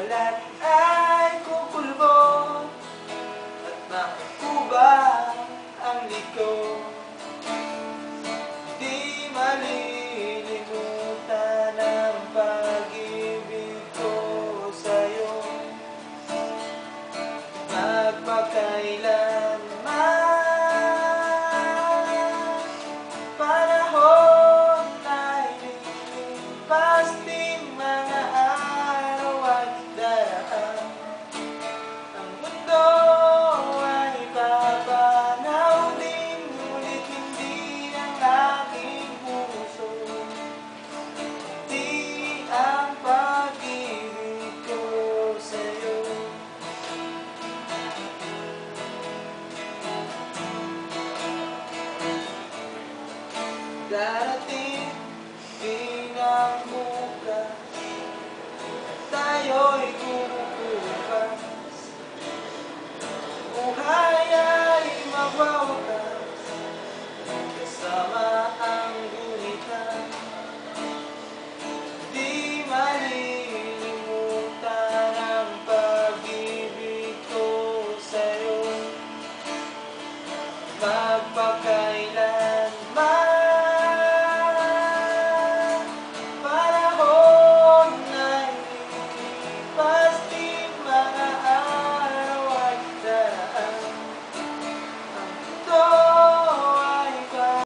balat ay kukulbo at makukuba ang liko. Di malilimutan ang pag-ibig ko sa'yo, magpakailanman. Panahon ay lilipas, di mga araw at daraan. Ang mundo ay papanaw din, ngunit hindi ang aking puso. Di ang pag-ibig ko sa'yo. Darating din ang bukas, tayo'y kukupas. Buhay ay magwawakas, kasama ang guhitan. Di malilimutan ang pag-ibig ko sa'yo, magpakailanman.